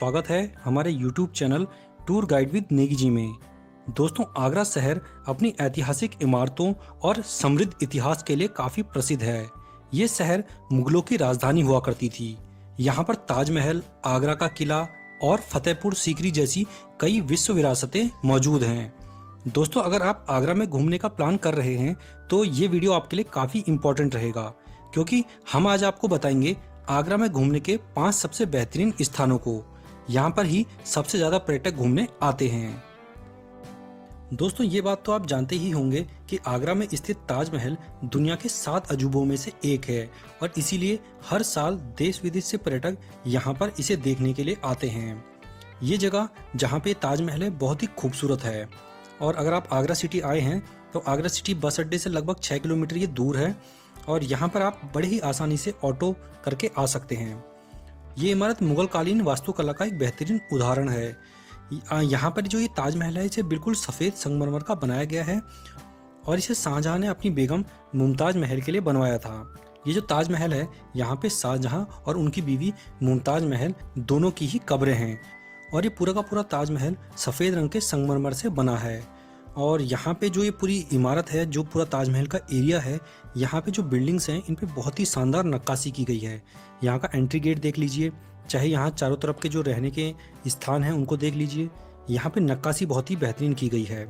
स्वागत है हमारे YouTube channel tour guide with Negi ji में। दोस्तों, आगरा शहर अपनी ऐतिहासिक इमारतों और समृद्ध इतिहास के लिए काफ़ी प्रसिद्ध है। ये शहर मुगलों की राजधानी हुआ करती थी। यहाँ पर ताजमहल, आगरा का किला और फतेहपुर सीकरी जैसी कई विश्व विरासतें मौजूद हैं। दोस्तों, अगर आप आगरा में घूमने का प्लान कर रहे हैं तो ये वीडियो आपके लिए काफ़ी इम्पोर्टेंट रहेगा, क्योंकि हम आज आपको बताएंगे आगरा में घूमने के 5 सबसे बेहतरीन स्थानों को। यहाँ पर ही सबसे ज़्यादा पर्यटक घूमने आते हैं। दोस्तों, ये बात तो आप जानते ही होंगे कि आगरा में स्थित ताजमहल दुनिया के 7 अजूबों में से एक है और इसीलिए हर साल देश विदेश से पर्यटक यहाँ पर इसे देखने के लिए आते हैं। ये जगह जहाँ पे ताजमहल है बहुत ही खूबसूरत है और अगर आप आगरा सिटी आए हैं तो आगरा सिटी बस अड्डे से लगभग 6 किलोमीटर ये दूर है और यहाँ पर आप बड़े ही आसानी से ऑटो करके आ सकते हैं। ये इमारत मुगल कालीन वास्तुकला का एक बेहतरीन उदाहरण है। यहाँ पर जो ये ताजमहल है इसे बिल्कुल सफ़ेद संगमरमर का बनाया गया है और इसे शाहजहां ने अपनी बेगम मुमताज़ महल के लिए बनवाया था। ये जो ताजमहल है यहाँ पे शाहजहां और उनकी बीवी मुमताज़ महल दोनों की ही कब्रें हैं और ये पूरा का पूरा ताजमहल सफ़ेद रंग के संगमरमर से बना है। और यहाँ पे जो ये पूरी इमारत है, जो पूरा ताजमहल का एरिया है, यहाँ पे जो बिल्डिंग्स हैं इन पे बहुत ही शानदार नक्काशी की गई है। यहाँ का एंट्री गेट देख लीजिए, चाहे यहाँ चारों तरफ के जो रहने के स्थान हैं उनको देख लीजिए। यहाँ पे नक्काशी बहुत ही बेहतरीन की गई है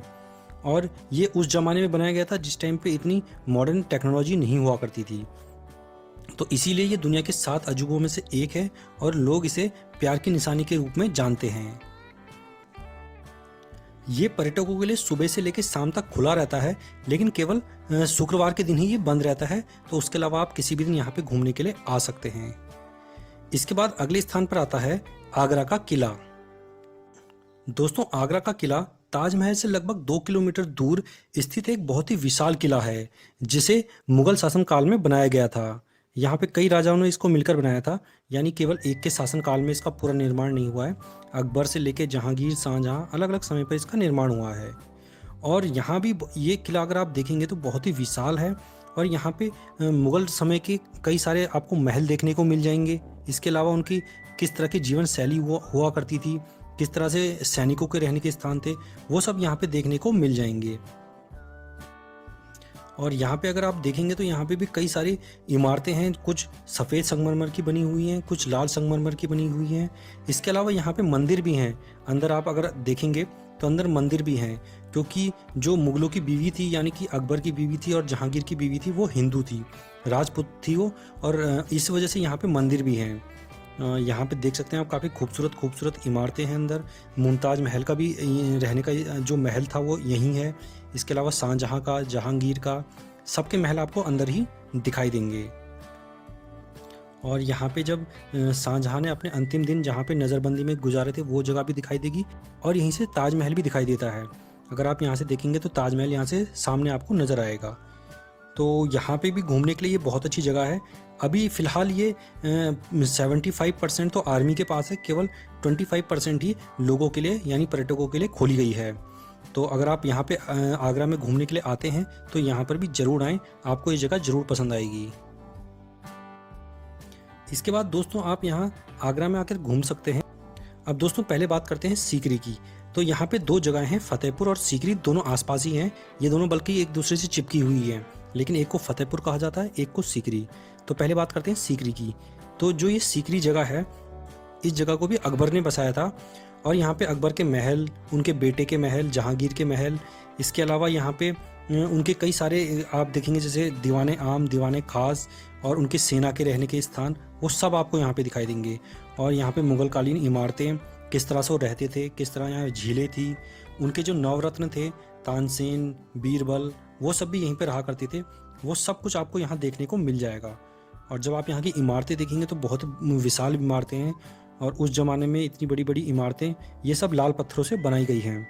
और ये उस ज़माने में बनाया गया था जिस टाइम पे इतनी मॉडर्न टेक्नोलॉजी नहीं हुआ करती थी, तो इसीलिए ये दुनिया के 7 अजूबों में से एक है और लोग इसे प्यार की निशानी के रूप में जानते हैं। ये पर्यटकों के लिए सुबह से लेकर शाम तक खुला रहता है, लेकिन केवल शुक्रवार के दिन ही ये बंद रहता है, तो उसके अलावा आप किसी भी दिन यहाँ पे घूमने के लिए आ सकते हैं। इसके बाद अगले स्थान पर आता है आगरा का किला। दोस्तों, आगरा का किला ताजमहल से लगभग 2 किलोमीटर दूर स्थित एक बहुत ही विशाल किला है जिसे मुगल शासनकाल में बनाया गया था। यहाँ पे कई राजाओं ने इसको मिलकर बनाया था, यानी केवल एक के शासनकाल में इसका पूरा निर्माण नहीं हुआ है। अकबर से लेकर जहांगीर, शाहजहां अलग अलग समय पर इसका निर्माण हुआ है। और यहाँ भी ये किला अगर आप देखेंगे तो बहुत ही विशाल है और यहाँ पे मुगल समय के कई सारे आपको महल देखने को मिल जाएंगे। इसके अलावा उनकी किस तरह की जीवन शैली हुआ करती थी, किस तरह से सैनिकों के रहने के स्थान थे, वो सब यहाँ पे देखने को मिल जाएंगे। और यहाँ पे अगर आप देखेंगे तो यहाँ पे भी कई सारी इमारतें हैं, कुछ सफ़ेद संगमरमर की बनी हुई हैं, कुछ लाल संगमरमर की बनी हुई हैं। इसके अलावा यहाँ पे मंदिर भी हैं। अंदर आप अगर देखेंगे तो अंदर मंदिर भी हैं, क्योंकि जो मुगलों की बीवी थी, यानी कि अकबर की बीवी थी और जहांगीर की बीवी थी, वो हिंदू थी, राजपूत थी वो, और इस वजह से यहाँ पे मंदिर भी हैं। यहाँ पे देख सकते हैं आप, काफ़ी खूबसूरत खूबसूरत इमारतें हैं अंदर। मुमताज़ महल का भी रहने का जो महल था वो यहीं है। इसके अलावा शाहजहां का, जहांगीर का, सबके महल आपको अंदर ही दिखाई देंगे। और यहाँ पे जब शाहजहां ने अपने अंतिम दिन जहाँ पे नज़रबंदी में गुजारे थे वो जगह भी दिखाई देगी और यहीं से ताजमहल भी दिखाई देता है। अगर आप यहाँ से देखेंगे तो ताजमहल यहाँ से सामने आपको नज़र आएगा। तो यहाँ पे भी घूमने के लिए ये बहुत अच्छी जगह है। अभी फ़िलहाल ये 75% तो आर्मी के पास है, केवल 25% ही लोगों के लिए यानी पर्यटकों के लिए खोली गई है। तो अगर आप यहाँ पे आगरा में घूमने के लिए आते हैं तो यहाँ पर भी ज़रूर आएँ, आपको ये जगह ज़रूर पसंद आएगी। इसके बाद दोस्तों आप यहाँ आगरा में आकर घूम सकते हैं। अब दोस्तों पहले बात करते हैं सीकरी की। तो यहाँ पे 2 जगह हैं, फतेहपुर और सीकरी, दोनों आसपास ही हैं। ये दोनों बल्कि एक दूसरे से चिपकी हुई हैं, लेकिन एक को फतेहपुर कहा जाता है, एक को सीकरी। तो पहले बात करते हैं सीकरी की। तो जो ये सीकरी जगह है, इस जगह को भी अकबर ने बसाया था और यहाँ पे अकबर के महल, उनके बेटे के महल, जहांगीर के महल, इसके अलावा यहाँ पे उनके कई सारे आप देखेंगे जैसे दीवाने आम, दीवाने खास और उनकी सेना के रहने के स्थान, वो सब आपको यहाँ पे दिखाई देंगे। और यहाँ पे मुगल कालीन इमारतें, किस तरह से वो रहते थे, किस तरह यहाँ झीलें थी, उनके जो नवरत्न थे, तानसेन, बीरबल, वो सब भी यहीं पे रहा करते थे। वो सब कुछ आपको यहाँ देखने को मिल जाएगा। और जब आप यहाँ की इमारतें देखेंगे तो बहुत विशाल इमारतें हैं और उस ज़माने में इतनी बड़ी बड़ी इमारतें, ये सब लाल पत्थरों से बनाई गई हैं।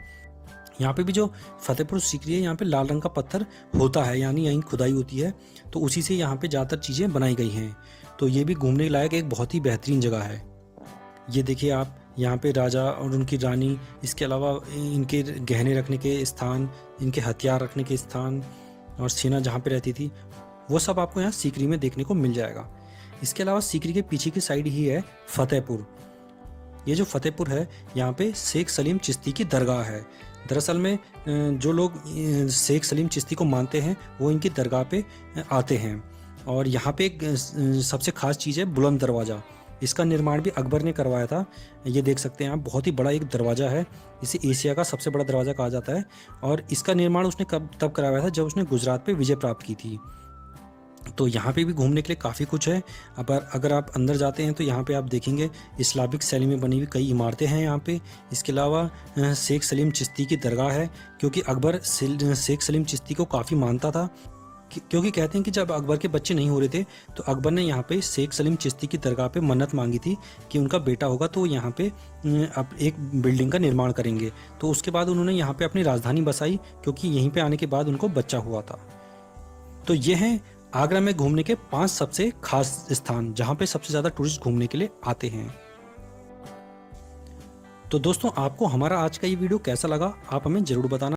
यहाँ पे भी जो फतेहपुर सीकरी है, यहाँ पे लाल रंग का पत्थर होता है, यानी यहीं खुदाई होती है, तो उसी से यहाँ पे ज़्यादातर चीज़ें बनाई गई हैं। तो ये भी घूमने लायक एक बहुत ही बेहतरीन जगह है। ये देखिए आप, यहाँ पे राजा और उनकी रानी, इसके अलावा इनके गहने रखने के स्थान, इनके हथियार रखने के स्थान और सेना जहाँ पे रहती थी, वो सब आपको यहाँ सीकरी में देखने को मिल जाएगा। इसके अलावा सीकरी के पीछे की साइड ही है फतेहपुर। ये जो फतेहपुर है, यहाँ पे शेख सलीम चिश्ती की दरगाह है। दरअसल में जो लोग शेख सलीम चिश्ती को मानते हैं वो इनकी दरगाह पे आते हैं। और यहाँ पे एक सबसे खास चीज़ है बुलंद दरवाज़ा। इसका निर्माण भी अकबर ने करवाया था। ये देख सकते हैं आप, बहुत ही बड़ा एक दरवाज़ा है। इसे एशिया का सबसे बड़ा दरवाज़ा कहा जाता है। और इसका निर्माण उसने तब करवाया था जब उसने गुजरात पे विजय प्राप्त की थी। तो यहाँ पे भी घूमने के लिए काफ़ी कुछ है। अब अगर आप अंदर जाते हैं तो यहाँ पे आप देखेंगे इस्लामिक शैली में बनी हुई कई इमारतें हैं यहाँ पे। इसके अलावा शेख सलीम चिश्ती की दरगाह है, क्योंकि अकबर शेख सलीम चिश्ती को काफ़ी मानता था। क्योंकि कहते हैं कि जब अकबर के बच्चे नहीं हो रहे थे तो अकबर ने यहाँ पे शेख सलीम चिश्ती की दरगाह पे मन्नत मांगी थी कि उनका बेटा होगा तो यहाँ पे अब एक बिल्डिंग का निर्माण करेंगे। तो उसके बाद उन्होंने यहाँ पे अपनी राजधानी बसाई, क्योंकि यहीं पे आने के बाद उनको बच्चा हुआ था। तो ये हैं आगरा में घूमने के 5 सबसे खास स्थान जहाँ पे सबसे ज़्यादा टूरिस्ट घूमने के लिए आते हैं। तो दोस्तों, आपको हमारा आज का ये वीडियो कैसा लगा, आप हमें ज़रूर बताना।